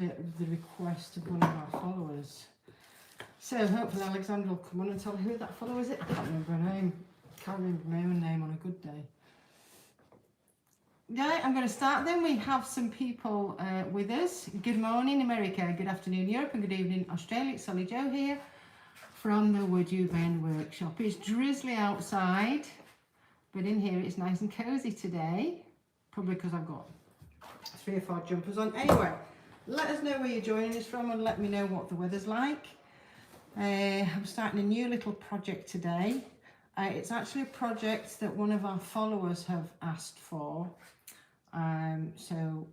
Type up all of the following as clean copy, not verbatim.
the request of one of our followers. So hopefully Alexandra will come on and tell who that follower is. I can't remember her name. Can't remember my own name on a good day. Right, I'm going to start then. We have some people with us. Good morning, America. Good afternoon, Europe, and good evening, Australia. It's Solly Joe here from the WoodUbend workshop. It's drizzly outside, but in here it's nice and cozy today. Probably because I've got 3 or 4 jumpers on. Anyway, let us know where you're joining us from and let me know what the weather's like. I'm starting a new little project today. It's actually a project that one of our followers have asked for. And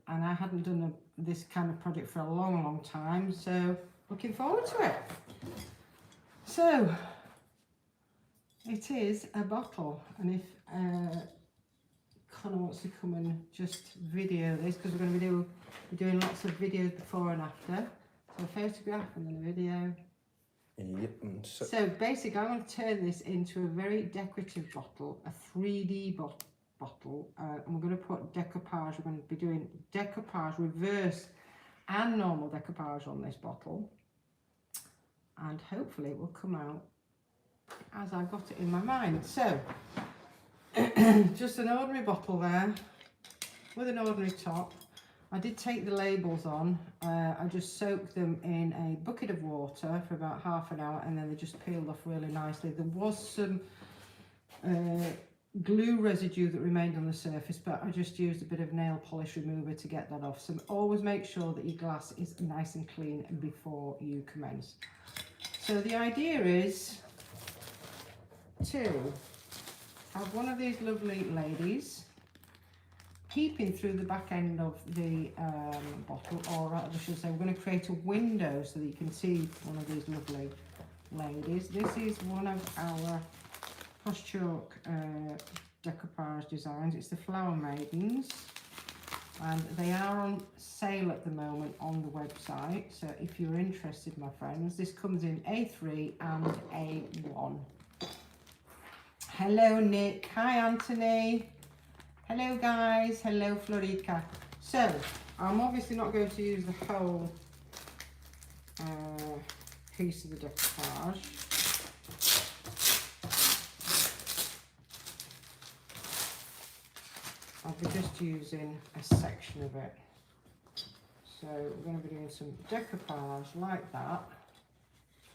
I hadn't done this kind of project for a long time, so looking forward to it. So it is a bottle, and if Connor wants to come and just video this, because we're going to be doing lots of videos before and after. So a photograph and then a video. Yep. So basically I want to turn this into a very decorative bottle, a 3D bottle, and we're going to put decoupage. We're going to be doing decoupage, reverse and normal decoupage on this bottle, and hopefully it will come out as I've got it in my mind. So just an ordinary bottle there with an ordinary top. I did take the labels on. I just soaked them in a bucket of water for about half an hour, and then they just peeled off really nicely. There was some glue residue that remained on the surface, but I just used a bit of nail polish remover to get that off. So always make sure that your glass is nice and clean before you commence. So the idea is to have one of these lovely ladies peeping through the back end of the bottle, or I should say we're going to create a window so that you can see one of these lovely ladies. This is one of our Posh chalk decoupage designs. It's the Flower Maidens, and they are on sale at the moment on the website. So if you're interested, my friends, this comes in A3 and A1. Hello Nick, hi Anthony, hello guys, hello Florica. So I'm obviously not going to use the whole piece of the decoupage. I'll be just using a section of it. So we're going to be doing some decoupage like that,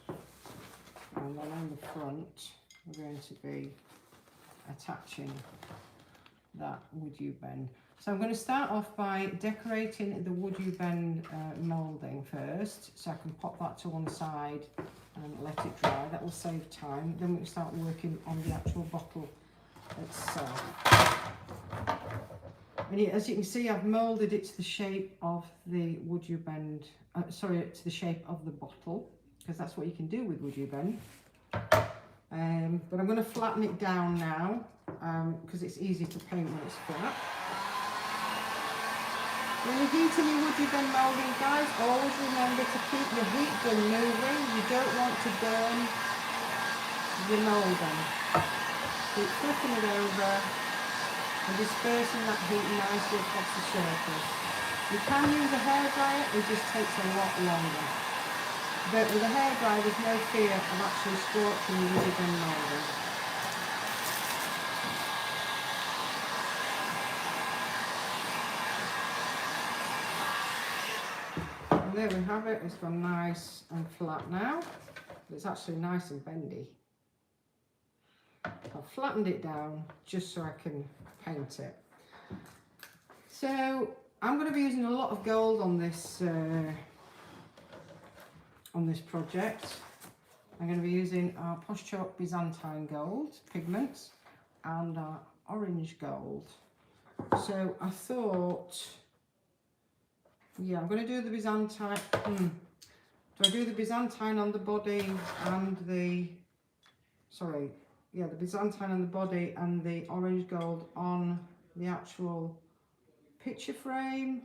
and then on the front we're going to be attaching that WoodUbend. So I'm going to start off by decorating the WoodUbend moulding first, so I can pop that to one side and let it dry. That will save time. Then we can start working on the actual bottle itself. And as you can see, I've moulded it to the shape of the WoodUbend, to the shape of the bottle, because that's what you can do with WoodUbend. But I'm going to flatten it down now, because it's easy to paint when it's flat. When you're heating your WoodUbend moulding, guys, always remember to keep your heat gun moving. You don't want to burn your moulding. Keep flipping it over and dispersing that heat nicely across the surface. You can use a hairdryer, it just takes a lot longer. But with a hairdryer, there's no fear of actually scorching the WoodUbend moulding. And there we have it. It's gone nice and flat now. It's actually nice and bendy. I've flattened it down just so I can paint it. So I'm going to be using a lot of gold on this project. I'm going to be using our Posh Chalk Byzantine Gold pigments and our orange gold. So I thought, yeah, I'm going to do the Byzantine. Do I do the Byzantine on the body and the, the Byzantine on the body and the orange gold on the actual picture frame,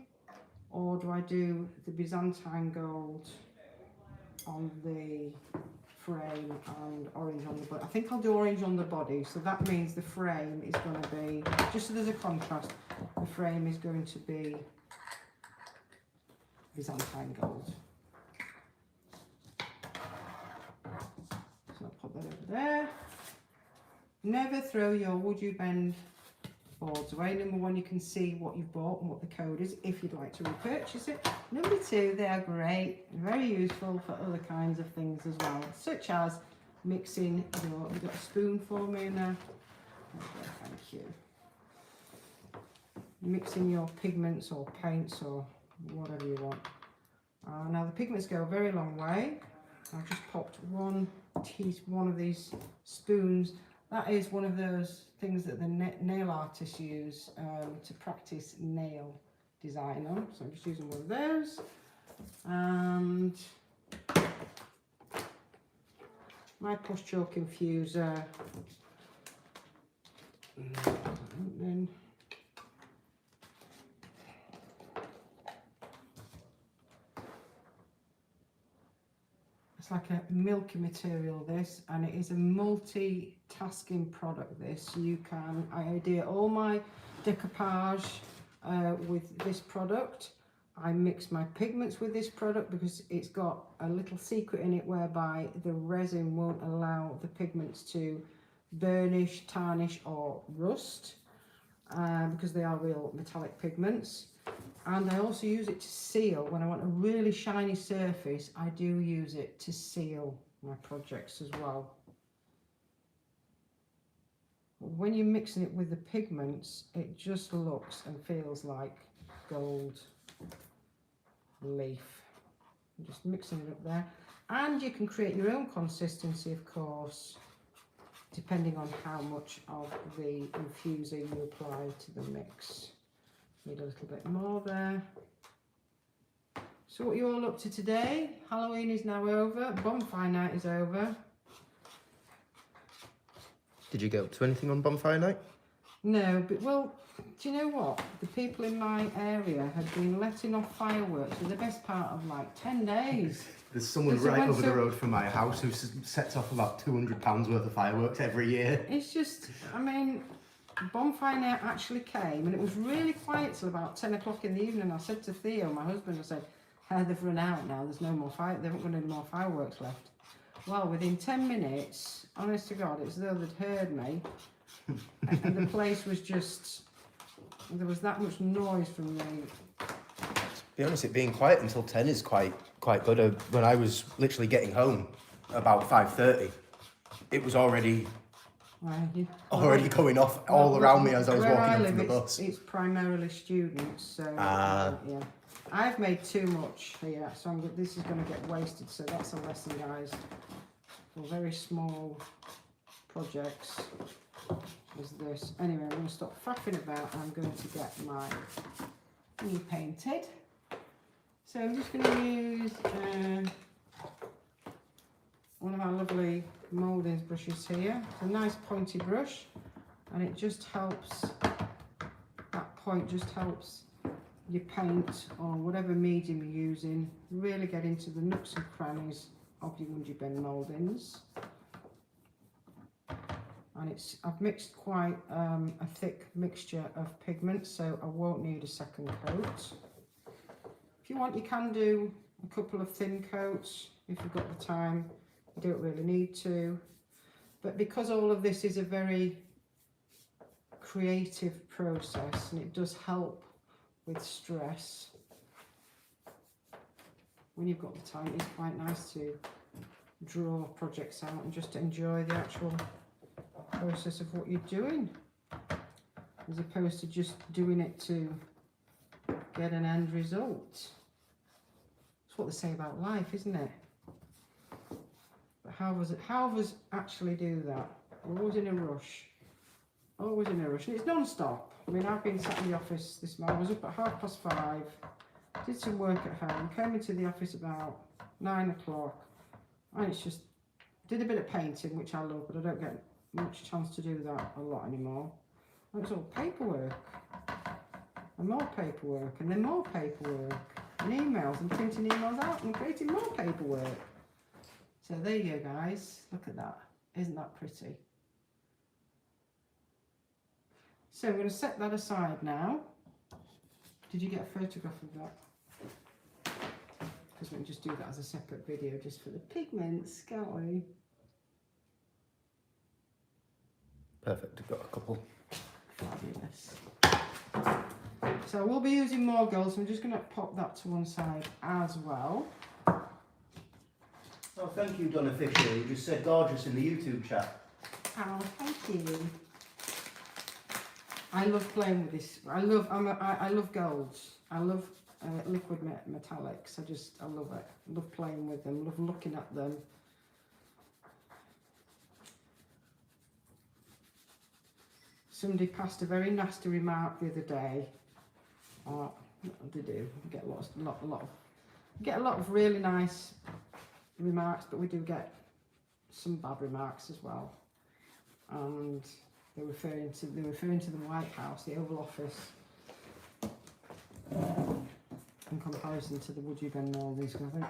or do I do the Byzantine gold on the frame and orange on the body? I think I'll do orange on the body, so that means the frame is going to be, just so there's a contrast, the frame is going to be Byzantine gold. So I'll put that over there. Never throw your WoodUbend boards away. Number one, you can see what you've bought and what the code is if you'd like to repurchase it. Number two, they are great, very useful for other kinds of things as well, such as mixing your, you've got a spoon for me now. Okay, thank you. Mixing your pigments or paints or whatever you want. Now the pigments go a very long way. I've just popped one of these spoons. That is one of those things that the nail artists use to practice nail design on. So I'm just using one of those. And my Posh chalk infuser. And then it's like a milky material, this, and it is a multi-tasking product. This I idea all my decoupage with this product. I mix my pigments with this product because it's got a little secret in it whereby the resin won't allow the pigments to burnish, tarnish or rust because they are real metallic pigments. And I also use it to seal. When I want a really shiny surface, I do use it to seal my projects as well. But when you're mixing it with the pigments, it just looks and feels like gold leaf. I'm just mixing it up there. And you can create your own consistency, of course, depending on how much of the infuser you apply to the mix. Need a little bit more there. So what you all up to today? Halloween is now over. Bonfire night is over. Did you get up to anything on bonfire night? No, but well, do you know what? The people in my area had been letting off fireworks for the best part of like 10 days. There's someone right over the road from my house who sets off about £200 worth of fireworks every year. It's just, I mean, bonfire night actually came and it was really quiet till about 10 o'clock in the evening. I said to Theo, my husband, I said, hey, they've run out now, there's no more fire, they haven't got any more fireworks left. Well, within 10 minutes, honest to God, it's as though they'd heard me. And the place was just, there was that much noise from the... To be honest, it being quiet until 10 is quite good. When I was literally getting home about 5:30, it was already going off all around me as I was walking up from the bus. It's primarily students, so yeah. I've made too much here, so this is going to get wasted. So that's a lesson, guys, for very small projects. Is this anyway? I'm going to stop faffing about. And I'm going to get my new painted. So I'm just going to use one of our lovely mouldings brushes here. It's a nice pointy brush, and it just helps. That point just helps your paint or whatever medium you're using really get into the nooks and crannies of your WoodUbend mouldings. And I've mixed quite a thick mixture of pigments, so I won't need a second coat. If you want, you can do a couple of thin coats if you've got the time. You don't really need to. But because all of this is a very creative process and it does help with stress, when you've got the time, it's quite nice to draw projects out and just enjoy the actual process of what you're doing, as opposed to just doing it to get an end result. That's what they say about life, isn't it? But how of us actually do that? We're always in a rush. Always in a rush. And it's non-stop. I mean, I've been sat in the office this morning. I was up at 5:30, did some work at home, came into the office about 9 o'clock, and it's just, did a bit of painting, which I love, but I don't get much chance to do that a lot anymore. And it's all paperwork. And more paperwork, and then more paperwork, and emails, and printing emails out, and creating more paperwork. So there you go, guys. Look at that. Isn't that pretty? So I'm going to set that aside now. Did you get a photograph of that? because we can just do that as a separate video just for the pigments, can't we? Perfect, I've got a couple. Fabulous. So we'll be using more gold, so I'm just going to pop that to one side as well. Oh, thank you, Donna Fisher. You just said gorgeous in the YouTube chat. Oh, thank you. I love playing with this. I love golds. I love liquid metallics. I love it. I love playing with them. Love looking at them. Somebody passed a very nasty remark the other day. Oh, they do. We get a lot of really nice remarks, but we do get some bad remarks as well. And they're referring to the White House, the Oval Office, in comparison to the WoodUbend Maldives. I think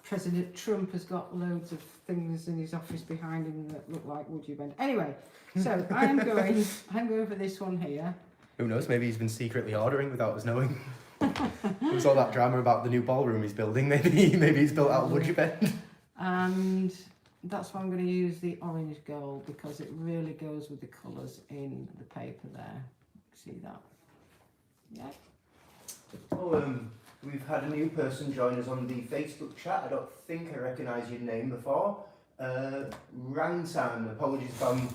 President Trump has got loads of things in his office behind him that look like WoodUbend. Anyway, so I'm going for this one here. Who knows, maybe he's been secretly ordering without us knowing. There was all that drama about the new ballroom he's building. Maybe he's built out of WoodUbend. And that's why I'm going to use the orange gold, because it really goes with the colours in the paper there. See that? Yeah. Oh, we've had a new person join us on the Facebook chat. I don't think I recognise your name before. Rangsan, apologies if I'm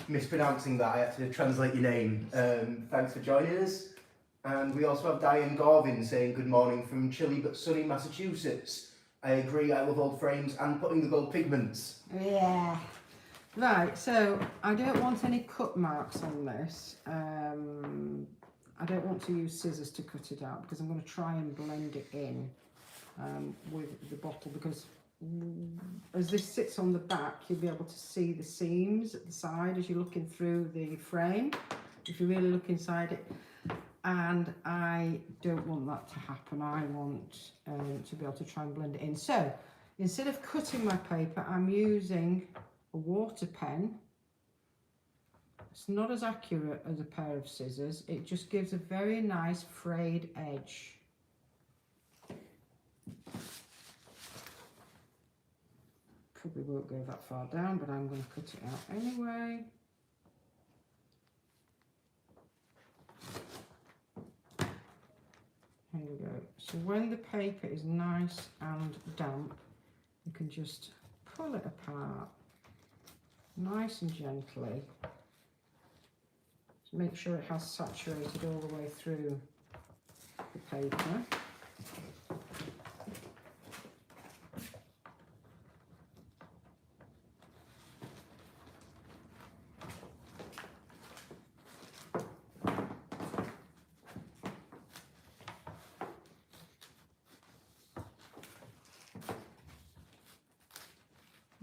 mispronouncing that. I had to translate your name. Thanks for joining us. And we also have Diane Garvin saying good morning from chilly but sunny Massachusetts. I agree, I love old frames and putting the gold pigments. Yeah. Right, so I don't want any cut marks on this. I don't want to use scissors to cut it out, because I'm going to try and blend it in with the bottle, because as this sits on the back, you'll be able to see the seams at the side as you're looking through the frame, if you really look inside it. And I don't want that to happen. I want to be able to try and blend it in. So instead of cutting my paper, I'm using a water pen. It's not as accurate as a pair of scissors. It just gives a very nice frayed edge. Probably won't go that far down, but I'm going to cut it out anyway. Here we go. So when the paper is nice and damp, you can just pull it apart nice and gently. So make sure it has saturated all the way through the paper.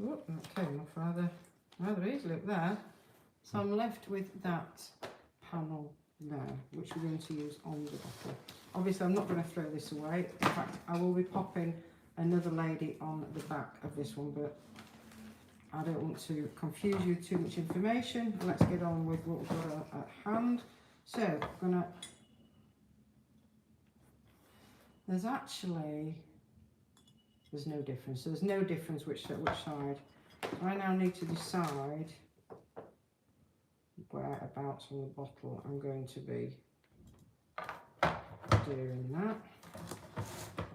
Oh, that came off rather easily up there. So I'm left with that panel there, which we're going to use on the bottle. Obviously, I'm not going to throw this away. In fact, I will be popping another lady on the back of this one, but I don't want to confuse you with too much information. Let's get on with what we've got at hand. So, I'm gonna. There's no difference. So there's no difference which side. I now need to decide whereabouts on the bottle I'm going to be doing that.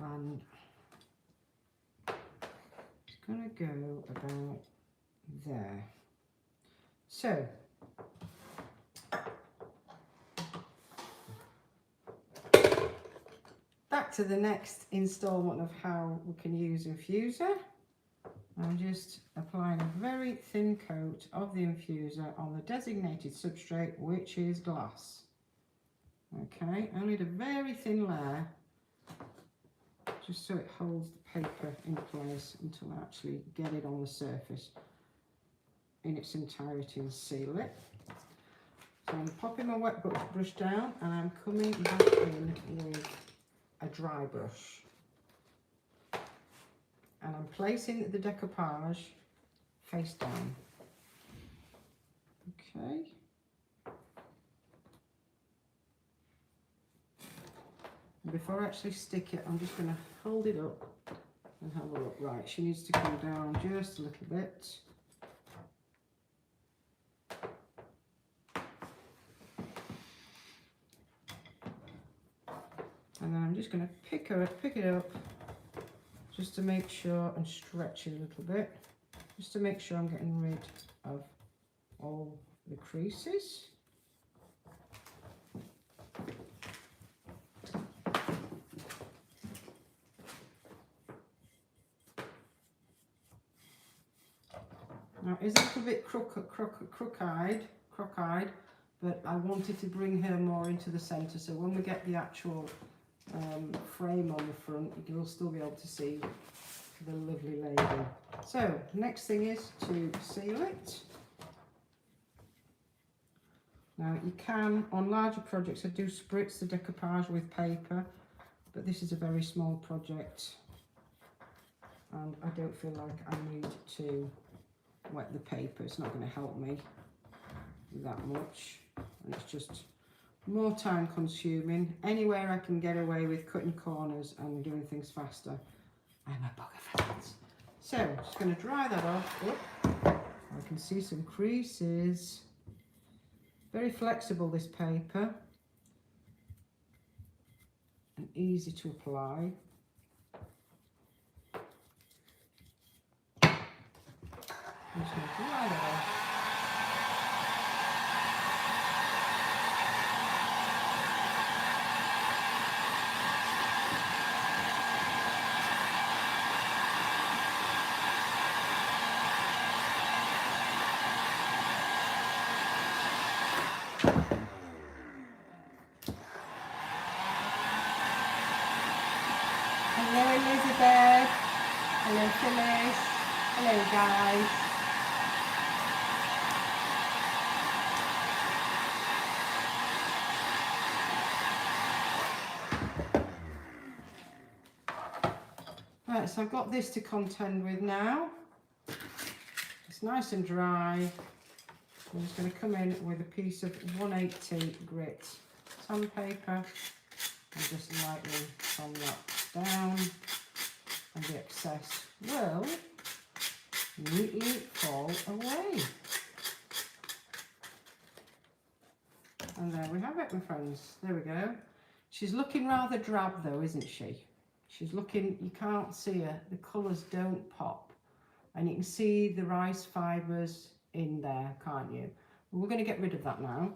And it's going to go about there. So back to the next instalment of how we can use infuser. I'm just applying a very thin coat of the infuser on the designated substrate, which is glass. Okay, I need a very thin layer, just so it holds the paper in place until I actually get it on the surface in its entirety and seal it. So I'm popping my wet brush down, and I'm coming back in with a dry brush, and I'm placing the decoupage face down. Okay. Before I actually stick it, I'm just going to hold it up and have a look. Right, she needs to come down just a little bit. And then I'm just going to pick it up just to make sure, and stretch it a little bit, just to make sure I'm getting rid of all the creases. Now it is a little bit crook-eyed, but I wanted to bring her more into the centre, so when we get the actual frame on the front, you'll still be able to see the lovely lady. So next thing is to seal it. Now you can, on larger projects, I do spritz the decoupage with paper, but this is a very small project and I don't feel like I need to wet the paper. It's not going to help me that much, and it's just more time consuming. Anywhere I can get away with cutting corners and doing things faster, I'm a bugger for that. So I'm just going to dry that off. I can see some creases. Very flexible, this paper, and easy to apply. I'm just going to dry that off. Hello Elizabeth, hello Phyllis, hello guys. Right, so I've got this to contend with now. It's nice and dry. I'm just going to come in with a piece of 180 grit sandpaper and just lightly sand that down, and the excess will neatly fall away. And there we have it, my friends. There we go. She's looking rather drab though, isn't she? She's looking, you can't see her, the colours don't pop. And you can see the rice fibres in there, can't you? We're going to get rid of that now.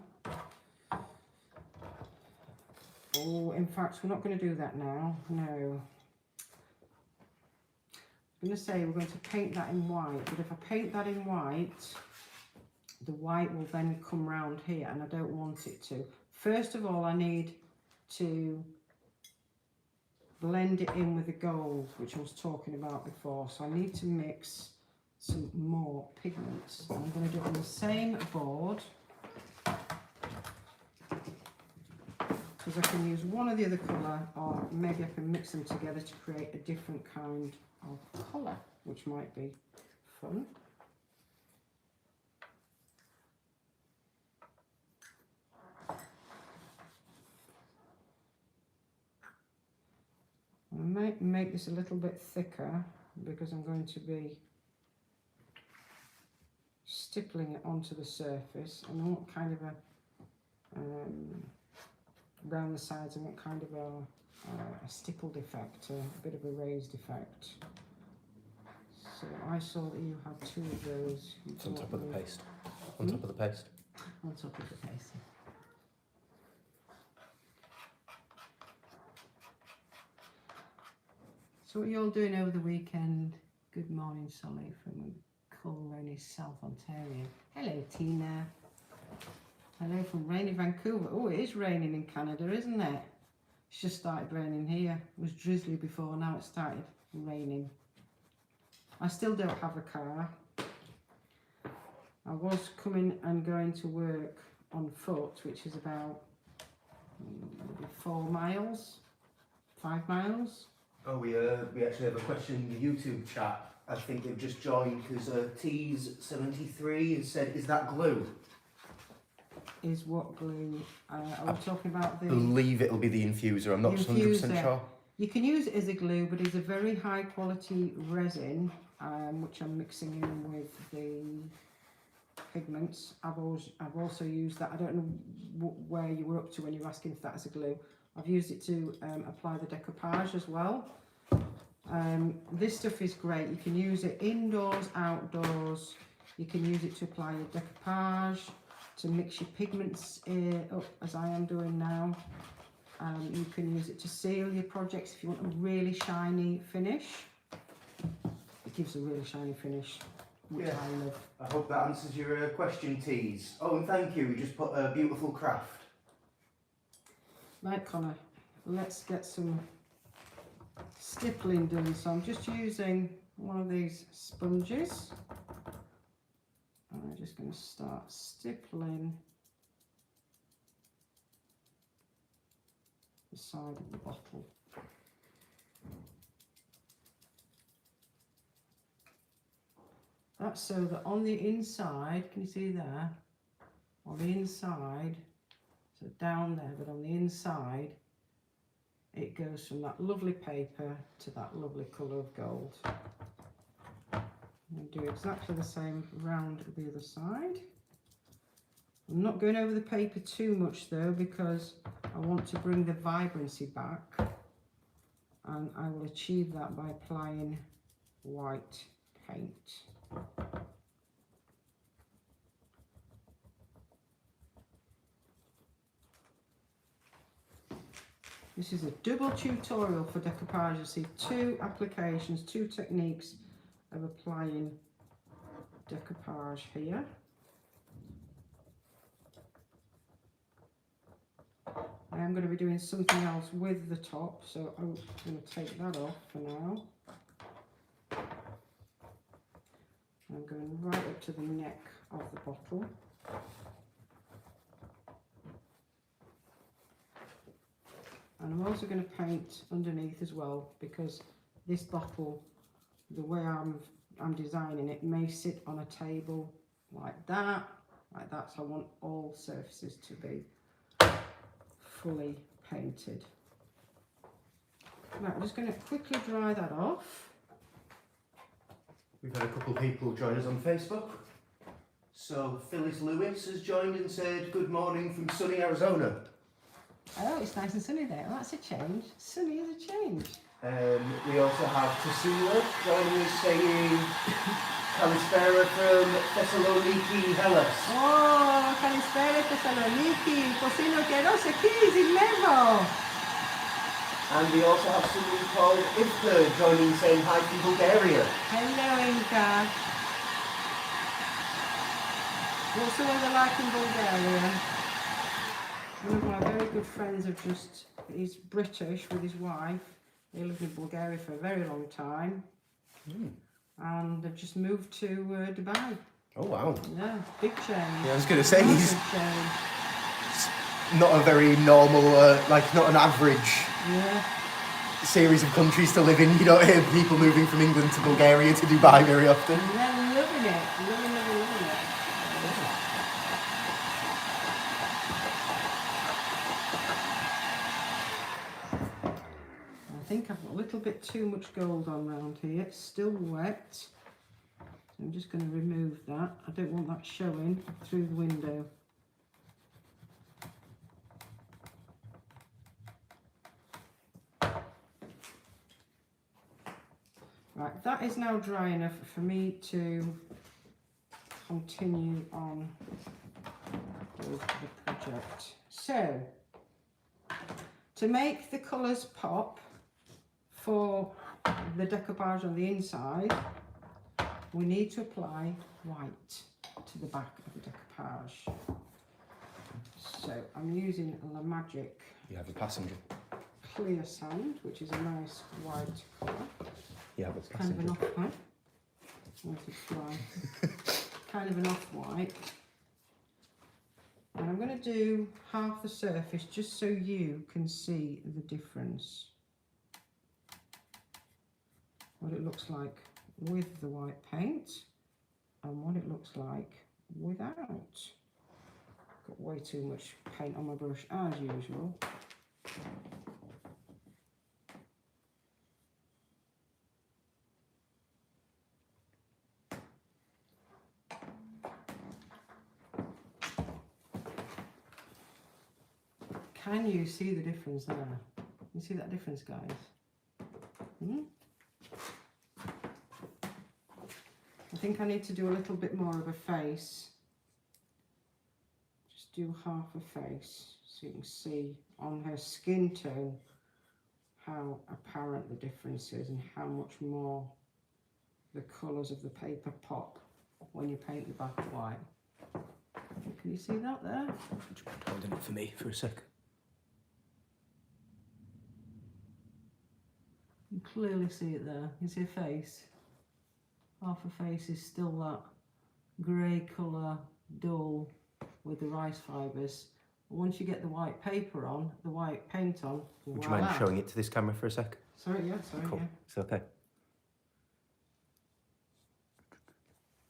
Oh, in fact, we're not going to do that now. No. I'm going to say we're going to paint that in white, but if I paint that in white, the white will then come round here, and I don't want it to. First of all, I need to blend it in with the gold, which I was talking about before. So I need to mix some more pigments. I'm going to do it on the same board, because I can use one or the other colour, or maybe I can mix them together to create a different kind of colour, which might be fun. I might make this a little bit thicker because I'm going to be stippling it onto the surface, and I want kind of a around the sides, I want kind of a stippled effect, a bit of a raised effect. So I saw that you had two of those. It's on top of the paste. On top of the paste. On top of the paste. So what are you all doing over the weekend? Good morning, Solly from cool, rainy South Ontario. Hello, Tina. Hello from rainy Vancouver. Oh, it is raining in Canada, isn't it? It's just started raining here. It was drizzly before, now it started raining. I still don't have a car. I was coming and going to work on foot, which is about maybe 4 miles, 5 miles. Oh, we actually have a question in the YouTube chat. I think they've just joined because T's73 has said, "Is that glue?" is what glue? Are we talking about I the believe it'll be the infuser. I'm not 100% infuser? sure. You can use it as a glue, but it's a very high quality resin, which I'm mixing in with the pigments. I've also used that. I don't know where you were up to when you were asking for that as a glue. I've used it to apply the decoupage as well. This stuff is great. You can use it indoors, outdoors. You can use it to apply your decoupage, to mix your pigments up as I am doing now. You can use it to seal your projects if you want a really shiny finish. It gives a really shiny finish, which I love. I hope that answers your question, Tees. Oh, and thank you. We just put a beautiful craft. Right, Connor, let's get some stippling done. So I'm just using one of these sponges. And I'm just going to start stippling the side of the bottle. That's so that on the inside, can you see there? On the inside, so down there, but on the inside, it goes from that lovely paper to that lovely colour of gold. And do exactly the same round the other side. I'm not going over the paper too much though, because I want to bring the vibrancy back, and I will achieve that by applying white paint. This is a double tutorial for decoupage. You see two applications, two techniques of applying decoupage here. I am going to be doing something else with the top, so I'm going to take that off for now. I'm going right up to the neck of the bottle. And I'm also going to paint underneath as well, because this bottle, the way I'm designing it, may sit on a table like that. So I want all surfaces to be fully painted. Right, I'm just going to quickly dry that off. We've had a couple of people join us on Facebook. So Phyllis Lewis has joined and said, good morning from sunny Arizona. Oh, it's nice and sunny there. Well, that's a change. Sunny is a change. We also have Tasula joining us saying, Kalispera from Thessaloniki, Hellas. Oh, Kalispera Thessaloniki, Cosino Queros aquí, Zilevo. And we also have someone called Ivka joining saying hi from Bulgaria. Hello, Inka. What's the weather like in Bulgaria? One of my very good friends he's British with his wife. They lived in Bulgaria for a very long time. And they've just moved to Dubai. Oh wow. Yeah, big change. Yeah, I was going to say, Massive he's change. not a very normal, not an average series of countries to live in. You don't hear people moving from England to Bulgaria to Dubai very often. And they're loving it, loving it. I think I've got a little bit too much gold on around here. It's still wet. So I'm just going to remove that. I don't want that showing through the window. Right, that is now dry enough for me to continue on with the project. So, to make the colours pop for the decoupage on the inside, we need to apply white to the back of the decoupage. So I'm using La Magic You have a passenger. Clear Sand, which is a nice white colour. You have a Kind of an passenger. off-white. Let it fly. Kind of an off-white. And I'm going to do half the surface just so you can see the difference. What it looks like with the white paint and what it looks like without. Got way too much paint on my brush as usual. Can you see the difference there? You see that difference, guys? I think I need to do a little bit more of a face. Just do half a face so you can see on her skin tone how apparent the difference is and how much more the colours of the paper pop when you paint the back white. Can you see that there? Would you mind holding it for me for a sec? You can clearly see it there. You see a face? Half a face is still that grey colour, dull, with the rice fibres. Once you get the white paper on, the white paint on, would you mind showing it to this camera for a sec? Sorry, yeah, sorry, cool. yeah. It's okay.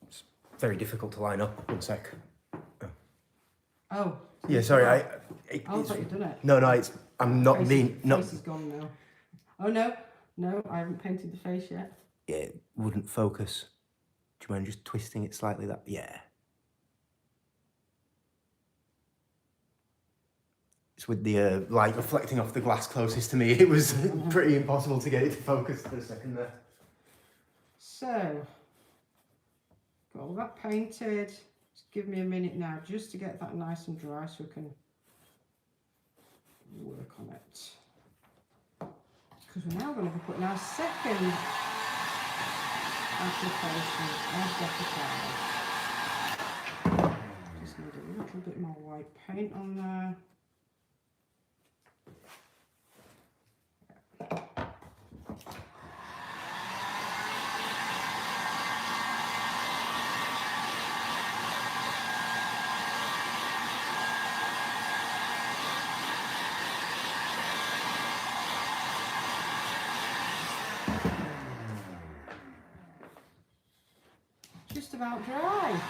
It's very difficult to line up. One sec. Oh. Yeah, sorry. I thought you'd done it. No, I'm not being. The face is gone now. Oh no, I haven't painted the face yet. Yeah, it wouldn't focus. Do you mind just twisting it slightly? That, yeah. It's with the light reflecting off the glass closest to me. It was pretty impossible to get it to focus for a second there. So, got all that painted. Just give me a minute now just to get that nice and dry so we can work on it. Because we're now going to be putting our second application of Decoupage. Just need a little bit more white paint on there. Just about dry.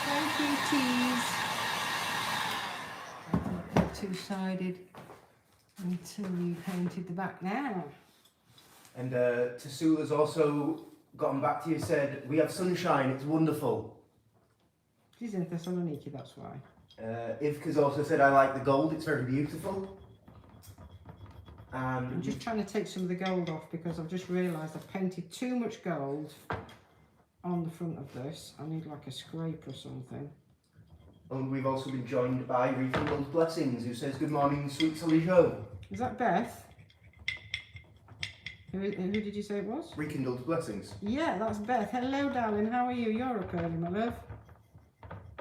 Thank you, tease. Two-sided until you painted the back now. And Tasula's also gotten back to you, said, we have sunshine, it's wonderful. She's in Thessaloniki, that's why. Ivka's also said, I like the gold, it's very beautiful. I'm just trying to take some of the gold off because I've just realised I've painted too much gold on the front of this. I need like a scrape or something. And we've also been joined by Rekindled Blessings, who says, good morning, sweet Sally Joe. Is that Beth? Who did you say it was? Rekindled Blessings. Yeah, that's Beth. Hello, darling. How are you? You're up early, my love.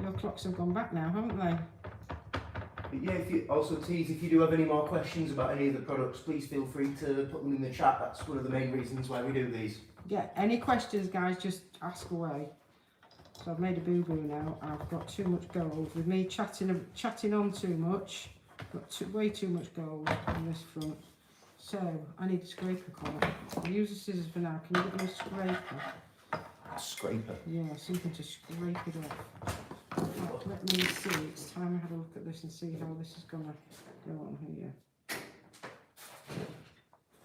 Your clocks have gone back now, haven't they? But yeah, if you also tease, if you do have any more questions about any of the products, please feel free to put them in the chat. That's one of the main reasons why we do these. Yeah, any questions, guys, just ask away. So I've made a boo-boo now. I've got too much gold. With me chatting on too much, got way too much gold on this front. So I need a scraper collar. I'll use the scissors for now. Can you get me a scraper? A scraper? Yeah, something to scrape it off. Let me see, it's time I had a look at this and see how this is going to go on here.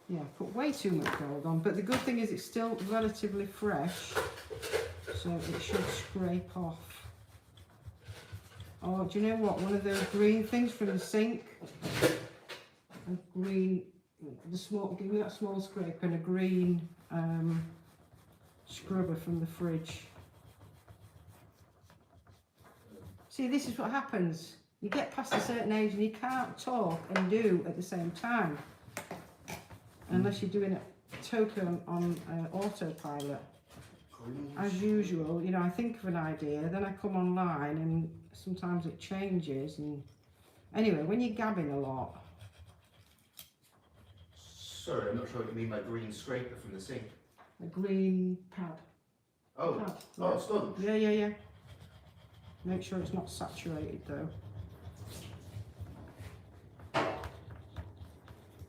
Yeah, put way too much gold on, but the good thing is it's still relatively fresh, so it should scrape off. Oh, do you know what? One of those green things from the sink, a green, give me that small scraper and a green scrubber from the fridge. See, this is what happens. You get past a certain age and you can't talk and do at the same time. Unless you're doing it totally on autopilot. As usual, you know, I think of an idea, then I come online and sometimes it changes. And anyway, when you're gabbing a lot. Sorry, I'm not sure what you mean by green scraper from the sink. A green pad. Oh, Pad. oh, sponge. Yeah. Make sure it's not saturated though.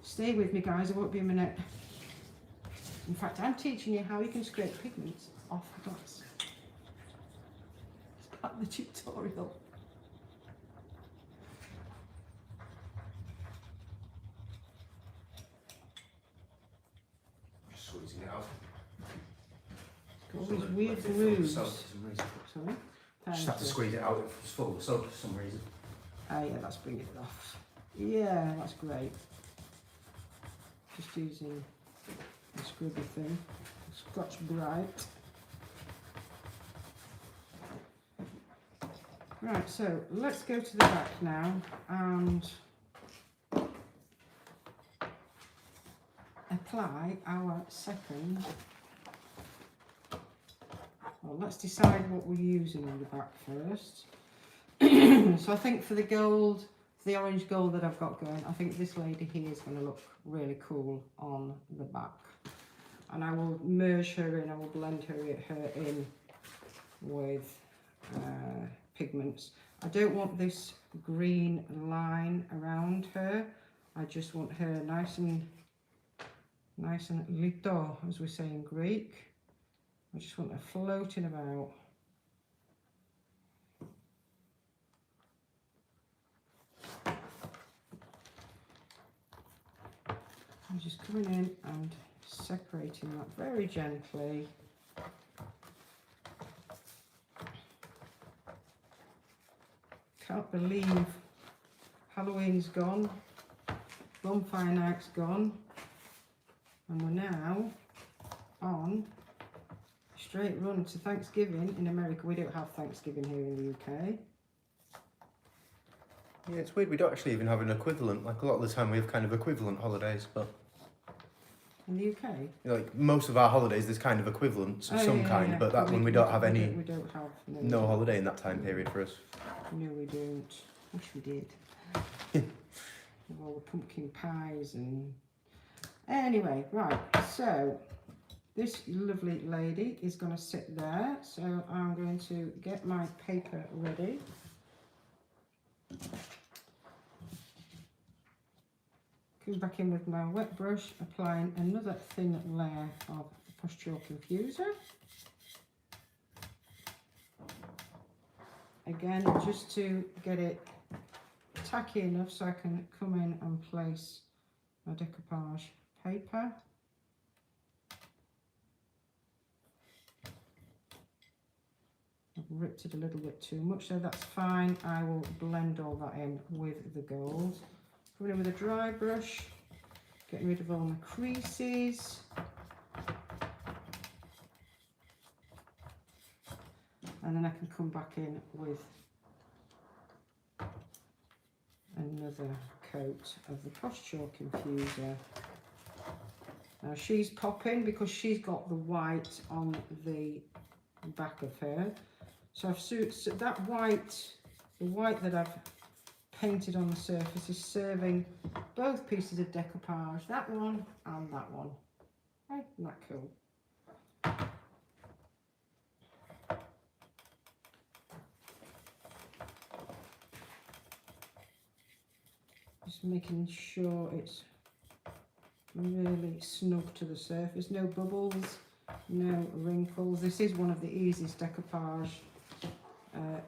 Stay with me, guys, it won't be a minute. In fact, I'm teaching you how you can scrape pigments off glass. It's part of the tutorial. Just squeezing it out. Got all these Let weird it fill with grooves. soap for some reason. Sorry? Just have to squeeze it out if it's full of soap for some reason. Ah, yeah, that's bringing it off. Yeah, that's great. Just using the scribby thing, Scotch Brite. Right, so let's go to the back now and apply our second. Well, let's decide what we're using on the back first. So I think for the gold, the orange gold that I've got going, I think this lady here is going to look really cool on the back. And I will merge her in, I will blend her in with pigments. I don't want this green line around her. I just want her nice and lito, as we say in Greek. I just want her floating about. I'm just coming in and separating that very gently. Can't believe Halloween's gone, bonfire night's gone, and we're now on straight run to Thanksgiving. In America, we don't have Thanksgiving here in the UK. Yeah, it's weird, we don't actually even have an equivalent. Like a lot of the time we have kind of equivalent holidays, but In the UK? like most of our holidays there's kind of equivalents of some kind, but that one we don't have any, We don't have no holiday in that time period for us. No, we don't. Wish we did. With all the pumpkin pies and... Anyway, right, so this lovely lady is going to sit there. So I'm going to get my paper ready. Come back in with my wet brush, applying another thin layer of Posh Chalk Infuser. Again, just to get it tacky enough so I can come in and place my decoupage paper. I've ripped it a little bit too much, so that's fine. I will blend all that in with the gold. Coming in with a dry brush, getting rid of all my creases. And then I can come back in with another coat of the Posh Chalk Infuser. Now she's popping because she's got the white on the back of her. So I've that white, the white that I've painted on the surface is serving both pieces of decoupage, that one and that one. Hey, isn't that cool? Just making sure it's really snug to the surface, no bubbles, no wrinkles. This is one of the easiest decoupage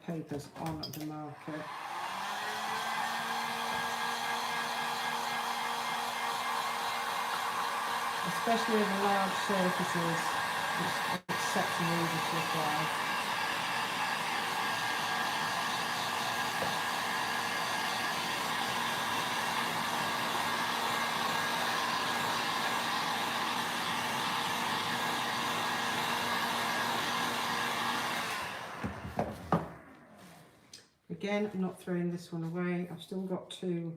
papers on the market. Especially over large surfaces, it's exceptionally easy to apply. Again, I'm not throwing this one away. I've still got 2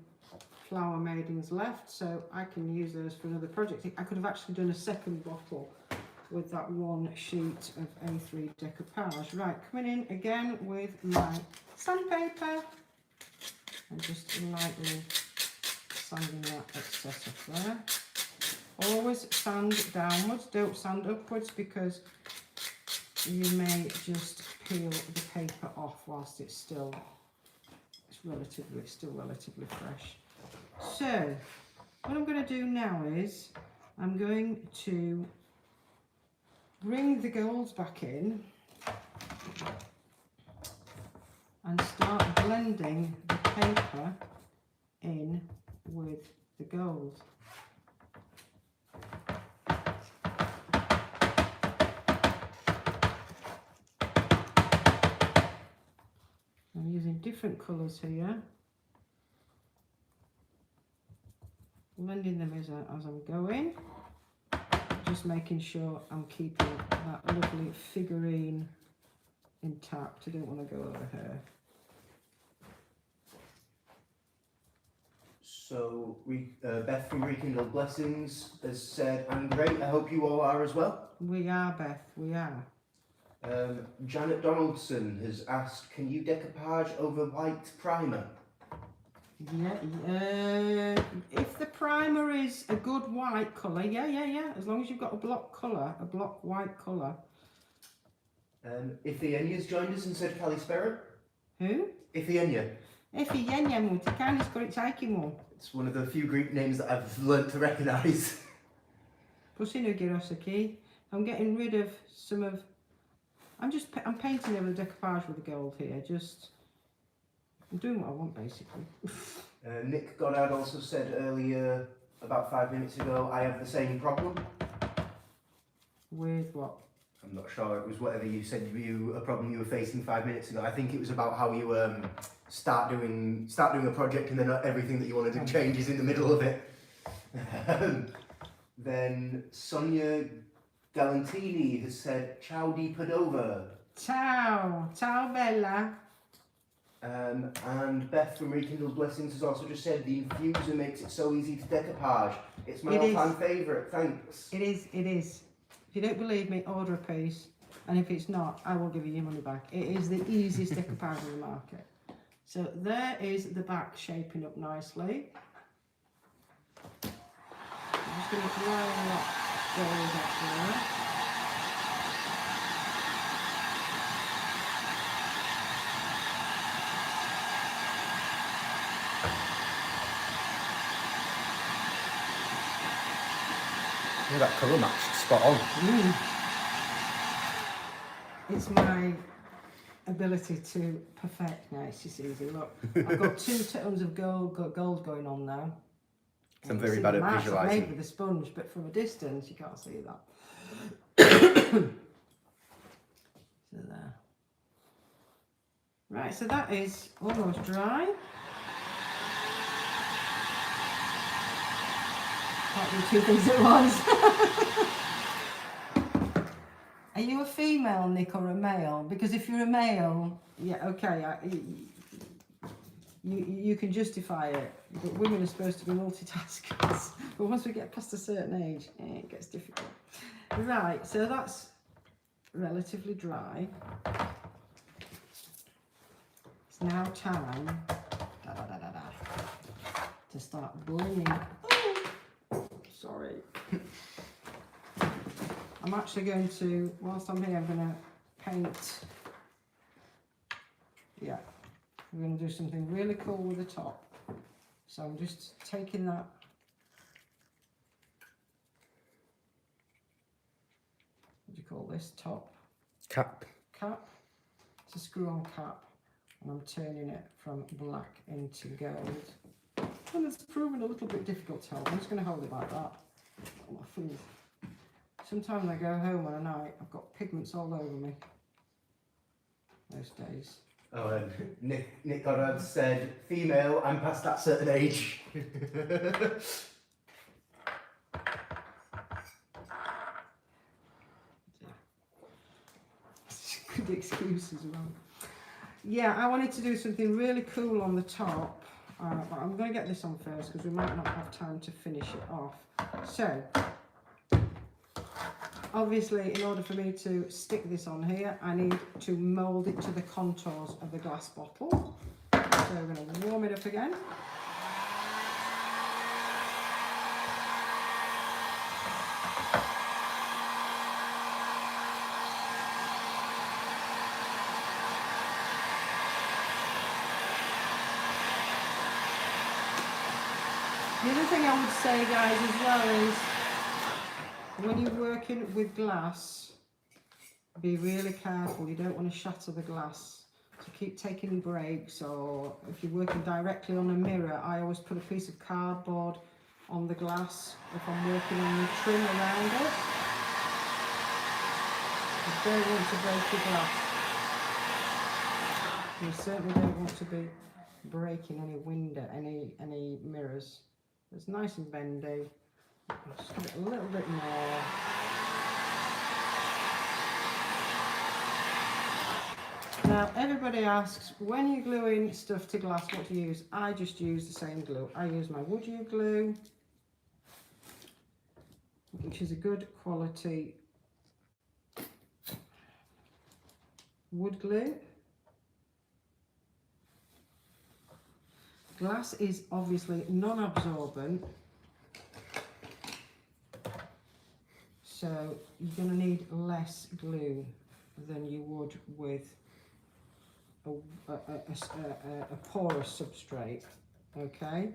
flower maidens left, so I can use those for another project. I could have actually done a second bottle with that one sheet of A3 decoupage. Right, coming in again with my sandpaper and just lightly sanding that excess off there. Always sand downwards, don't sand upwards, because you may just peel the paper off whilst it's still relatively fresh. So what I'm going to do now is I'm going to bring the golds back in and start blending the paper in with the gold. I'm using different colours here, blending them as I'm going, just making sure I'm keeping that lovely figurine intact. I don't want to go over her. So Beth from Rekindled Blessings has said, "I'm great, I hope you all are as well." We are, Beth, we are. Janet Donaldson has asked, "Can you decoupage over white primer?" Yeah, if the primer is a good white colour, yeah. As long as you've got a block colour, a block white colour. Ifienya's joined us and said, "Kalispera." Who? Ifienya. Ifienya Multicanis Koritsaikimo. It's one of the few Greek names that I've learnt to recognise. Pusino Girosaki. I'm getting rid of some of... I'm painting over the decoupage with the gold here. I'm doing what I want, basically. Nick Goddard also said earlier, about 5 minutes ago, "I have the same problem." With what? I'm not sure. It was whatever you said a problem you were facing 5 minutes ago. I think it was about how you start doing a project and then everything that you want to do changes in the middle of it. Then Sonia Galantini has said, "Ciao di Padova." Ciao Bella. And Beth from Rekindled Blessings has also just said, "The infuser makes it so easy to decoupage. It's my all-time favourite, thanks." It is. If you don't believe me, order a piece, and if it's not, I will give you your money back. It is the easiest decoupage on the market. So there is the back shaping up nicely. I'm just going to line that gold up there. Yeah, that colour matched spot on. It's my ability to perfect. Now it's just easy. Look, I've got 2 tones of gold going on now. I'm very bad at Made visualising. with a sponge, but from a distance you can't see that. So there. Right, so that is almost dry. Can't do 2 things at once. Are you a female, Nick, or a male? Because if you're a male, yeah, okay, you can justify it. But women are supposed to be multitaskers. But once we get past a certain age, it gets difficult. Right, so that's relatively dry. It's now time to start blending. Oh, sorry. I'm actually going to, whilst I'm here, I'm going to paint. Yeah, we're going to do something really cool with the top. So I'm just taking that. What do you call this? Top? Cap. Cap. It's a screw-on cap. And I'm turning it from black into gold. And it's proven a little bit difficult to hold. I'm just going to hold it like that. On my fingers. Sometimes I go home on a night, I've got pigments all over me. Those days. Oh, Nick Goddard said, "Female, I'm past that certain age." Good excuse as well. Yeah, I wanted to do something really cool on the top. But I'm going to get this on first because we might not have time to finish it off. So, obviously, in order for me to stick this on here, I need to mould it to the contours of the glass bottle. So we're going to warm it up again. The other thing I would say, guys, as well is when you're working with glass, be really careful. You don't want to shatter the glass. So keep taking breaks, or if you're working directly on a mirror, I always put a piece of cardboard on the glass if I'm working on the trim around it. You don't want to break your glass. You certainly don't want to be breaking any window, any mirrors. It's nice and bendy. I'll just give it a little bit more. Now everybody asks, when you're gluing stuff to glass, what do you use? I just use the same glue. I use my WoodUbend glue, which is a good quality wood glue. Glass is obviously non-absorbent, so you're going to need less glue than you would with a porous substrate, okay?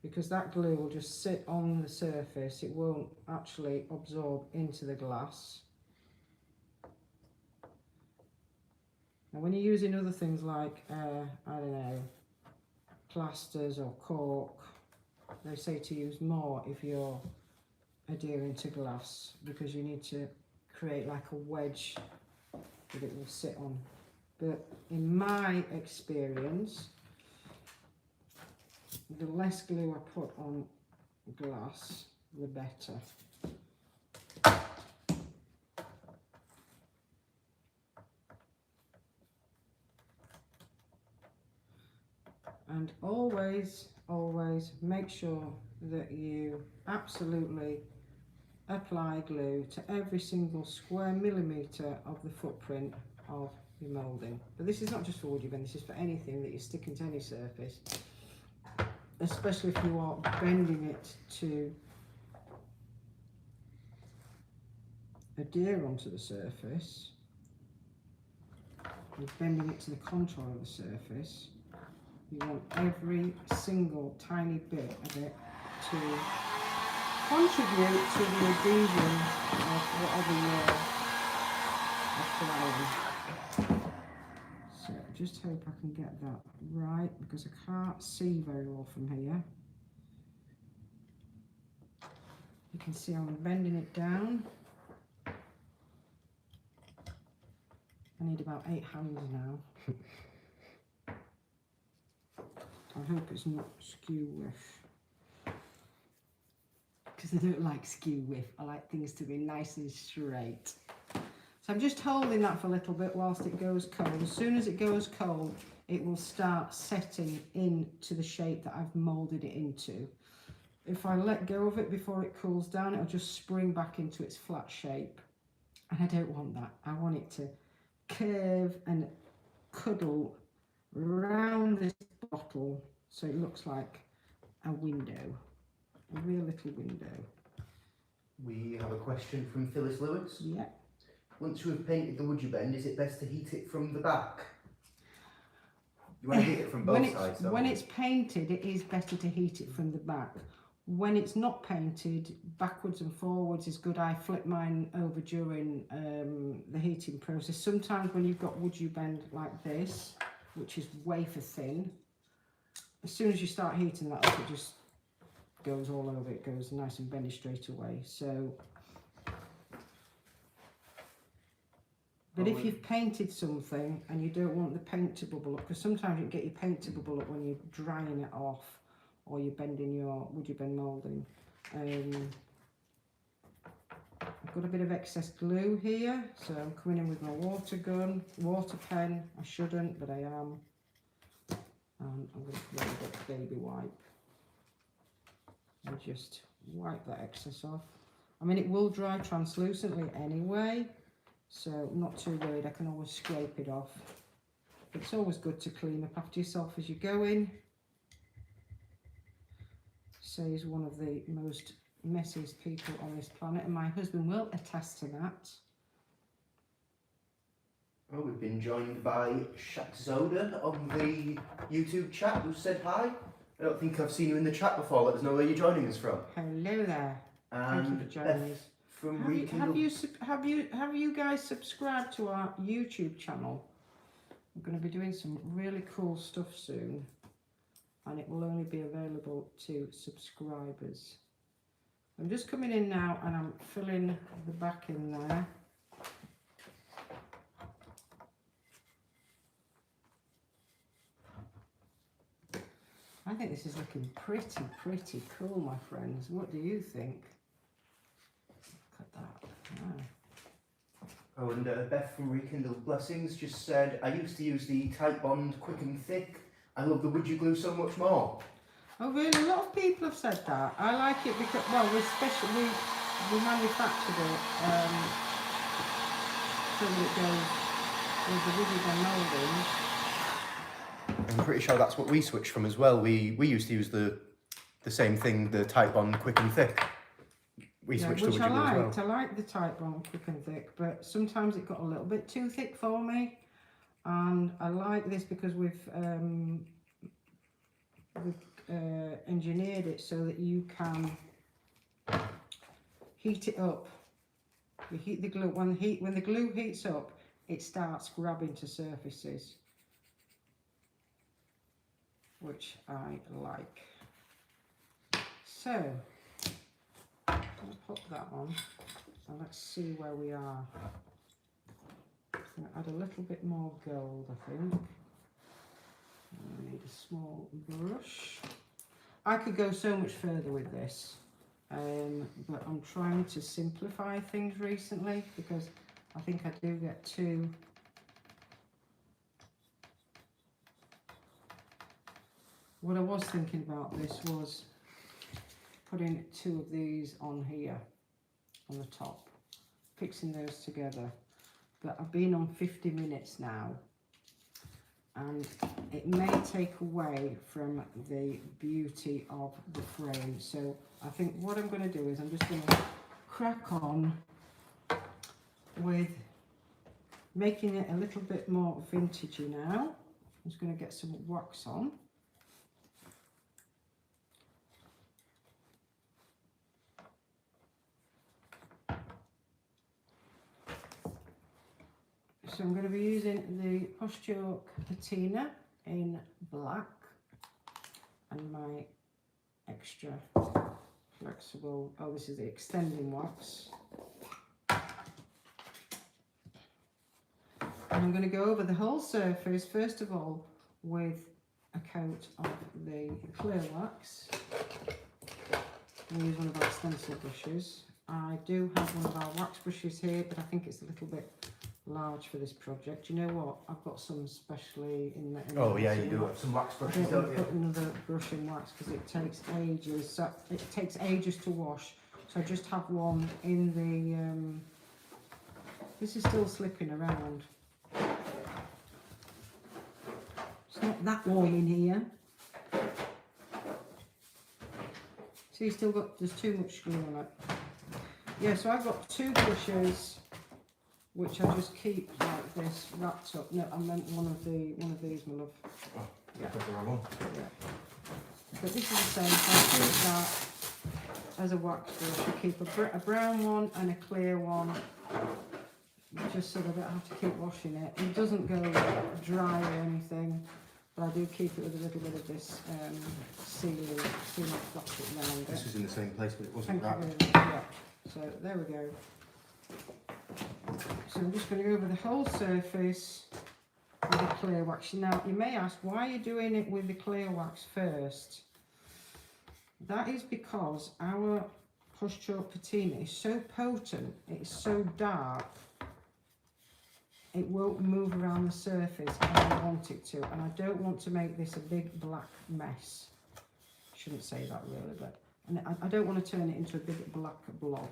Because that glue will just sit on the surface, it won't actually absorb into the glass. And when you're using other things like, I don't know, plasters or cork, they say to use more if you're adhering to glass, because you need to create like a wedge that it will sit on. But in my experience, the less glue I put on glass, the better. And always make sure that you absolutely apply glue to every single square millimetre of the footprint of your moulding. But this is not just for WoodUbend, this is for anything that you're sticking to any surface, especially if you are bending it to adhere onto the surface. You're bending it to the contour of the surface. You want every single tiny bit of it to contribute to the adhesion of whatever you're applying. So just hope I can get that right, because I can't see very well from here. You can see I'm bending it down. I need about 8 hands now. I hope it's not skew whiff, because I don't like skew whiff. I like things to be nice and straight. So I'm just holding that for a little bit whilst it goes cold. As soon as it goes cold, it will start setting into the shape that I've moulded it into. If I let go of it before it cools down, it'll just spring back into its flat shape. And I don't want that. I want it to curve and cuddle around this bottle so it looks like a window, a real little window. We have a question from Phyllis Lewis. Yeah. Once you have painted the WoodUbend, is it best to heat it from the back? You want to heat it from both sides? When it's painted, it is better to heat it from the back. When it's not painted, backwards and forwards is good. I flip mine over during the heating process. Sometimes when you've got WoodUbend like this, which is wafer thin, as soon as you start heating that up, it just goes all over. It goes nice and bendy straight away. So, but if you've painted something and you don't want the paint to bubble up, because sometimes you can get your paint to bubble up when you're drying it off or you're bending your WoodUbend moulding. I've got a bit of excess glue here, so I'm coming in with my water pen. I shouldn't, but I am. I'm going to put a little bit baby wipe and just wipe that excess off. I mean, it will dry translucently anyway, so I'm not too worried. I can always scrape it off. It's always good to clean up after yourself as you go in. Says one of the most messiest people on this planet, and my husband will attest to that. Oh, we've been joined by Shakzoda on the YouTube chat, who said hi. I don't think I've seen you in the chat before. Let us know where you're joining us from. Hello there. And thank you for joining us. from have Rekindle. have you guys subscribed to our YouTube channel? I'm going to be doing some really cool stuff soon, and it will only be available to subscribers. I'm just coming in now and I'm filling the back in there. I think this is looking pretty cool, my friends. What do you think? Look at that. Wow. Oh, and Beth from Rekindle Blessings just said, I used to use the Tight Bond Quick and Thick. I love the Would You Glue so much more. Oh really? A lot of people have said that. I like it because, well, we manufactured it so that it goes with the WoodUbend moulding. I'm pretty sure that's what we switched from as well. We used to use the same thing, the Tight Bond Quick and Thick. We switched to Would You Glue as well. I like the Tight Bond Quick and Thick, but sometimes it got a little bit too thick for me. And I like this because we've engineered it so that you can heat it up. You heat the glue. When the glue heats up, it starts grabbing to surfaces, which I like. So I'll pop that on and let's see where we are. I'm going to add a little bit more gold, I think. I need a small brush. I could go so much further with this, but I'm trying to simplify things recently because I think I do get too... What I was thinking about this was putting 2 of these on here, on the top, fixing those together. But I've been on 50 minutes now, and it may take away from the beauty of the frame. So I think what I'm going to do is I'm just going to crack on with making it a little bit more vintagey now. I'm just going to get some wax on. So I'm going to be using the Posh patina in black and my extra flexible, oh, this is the extending wax. And I'm going to go over the whole surface first of all with a coat of the clear wax. I'll use one of our stencil brushes. I do have one of our wax brushes here, but I think it's a little bit large for this project. You know what? I've got some specially in the... Oh yeah, you do have some wax brushes, don't you? Put another brush in wax because it takes ages. So it takes ages to wash. So I just have one in the... this is still slipping around. It's not that warm in here. See, still got... There's too much glue on it. Yeah, so I've got 2 brushes which I just keep like this wrapped up. No, I meant one of these, my love. Oh, yeah. The wrong one. Yeah. But this is the same. So I keep that as a wax brush. I keep a brown one and a clear one, just so that I don't have to keep washing it. It doesn't go dry or anything, but I do keep it with a little bit of this sealing plastic around it. This was in the same place, but it wasn't Thank wrapped. you very much. Yeah. So there we go. So I'm just going to go over the whole surface with the clear wax. Now you may ask, why are you doing it with the clear wax first? That is because our Posh Chalk patina is so potent, it's so dark, it won't move around the surface as I want it to, and I don't want to make this a big black mess. Shouldn't say that really, but and I don't want to turn it into a big black blob.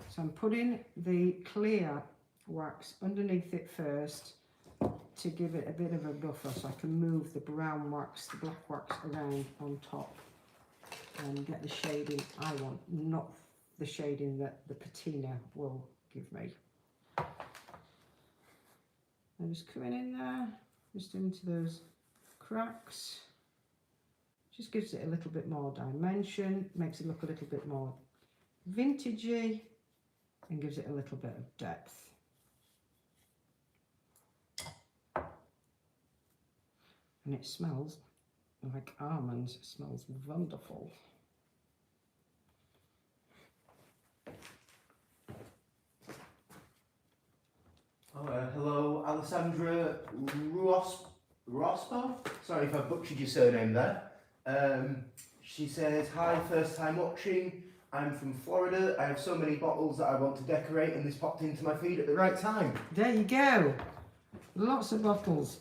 So I'm putting the clear wax underneath it first to give it a bit of a buffer so I can move the brown wax, the black wax around on top and get the shading I want, not the shading that the patina will give me. I'm just coming in there, just into those cracks. Just gives it a little bit more dimension, makes it look a little bit more vintagey and gives it a little bit of depth. And it smells like almonds. It smells wonderful. Oh, hello, Alessandra Rospo. Sorry if I butchered your surname there. She says, hi, first time watching. I'm from Florida. I have so many bottles that I want to decorate, and this popped into my feed at the right time. There you go. Lots of bottles.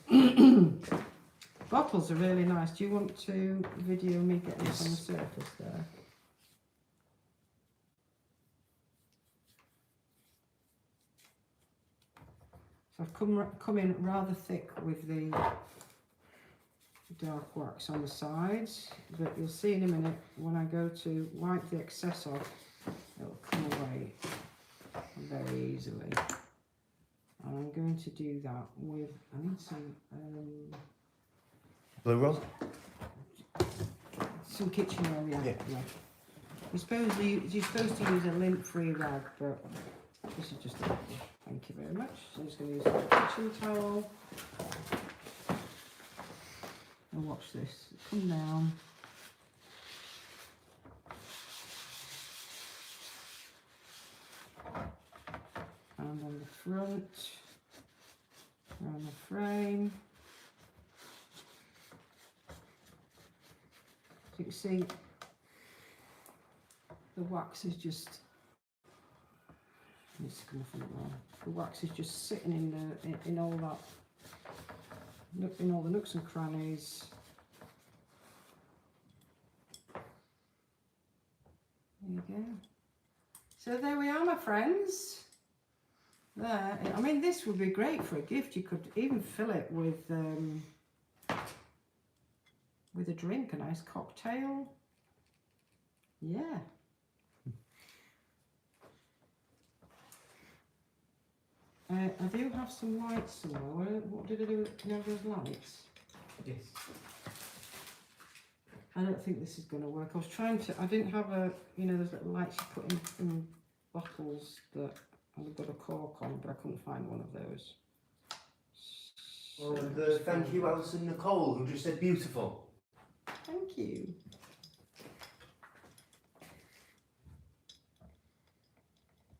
Bottles are really nice. Do you want to video me getting this on the surface there? So I've come in rather thick with the dark wax on the sides, but you'll see in a minute when I go to wipe the excess off, it'll come away very easily. And I'm going to do that with, I need some Blue rose? some kitchen roll, yeah. You're supposed to use a lint-free rag, but this is just a rag. Thank you very much. So I'm just going to use a kitchen towel. And watch this. Come down. And on the front, around the frame. So you can see the wax is just, needs to come off a little more. The wax is just sitting in all that, in all the nooks and crannies. There you go. So there we are, my friends. There. I mean, this would be great for a gift. You could even fill it with a drink, a nice cocktail. Yeah. I do have some lights somewhere. What did I do with those lights? Yes. I don't think this is going to work. I was trying to, I didn't have a, you know, those little lights you put in bottles that I've got a cork on, but I couldn't find one of those. Well, thank you, Alison Nicole, who just said beautiful. Thank you.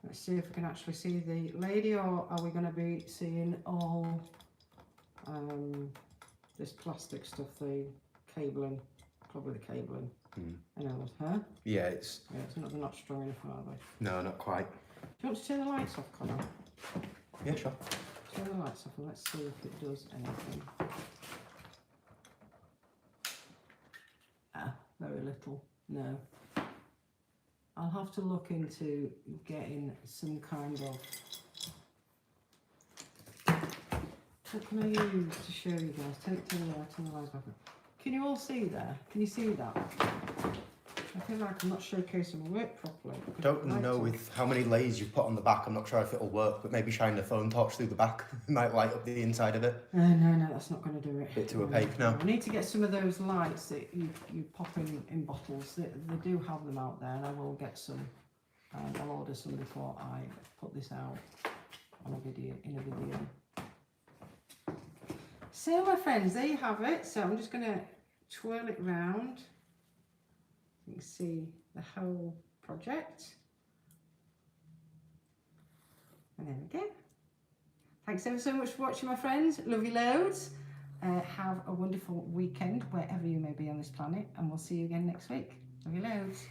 Let's see if we can actually see the lady, or are we going to be seeing all this plastic stuff, the cabling, probably the cabling. I know, huh? Yeah, it's... Yeah, they're not strong enough, are they? No, not quite. Do you want to turn the lights off, Connor? Yeah, sure. Turn the lights off and let's see if it does anything. Ah, very little. No. I'll have to look into getting some kind of... What can I use to show you guys? Turn the lights back on. Can you all see there? Can you see that? I feel like I'm not showcasing my work properly. I don't know with how many layers you've put on the back. I'm not sure if it'll work, but maybe shine the phone torch through the back might light up the inside of it. No, that's not going to do it. Bit too opaque now. I need to get some of those lights that you pop in bottles. They do have them out there, and I will get some. I'll order some before I put this out on a video. So, my friends, there you have it. So I'm just going to twirl it round. You can see the whole project. And there we go. Thanks ever so much for watching, my friends. Love you loads. Have a wonderful weekend wherever you may be on this planet, and we'll see you again next week. Love you loads.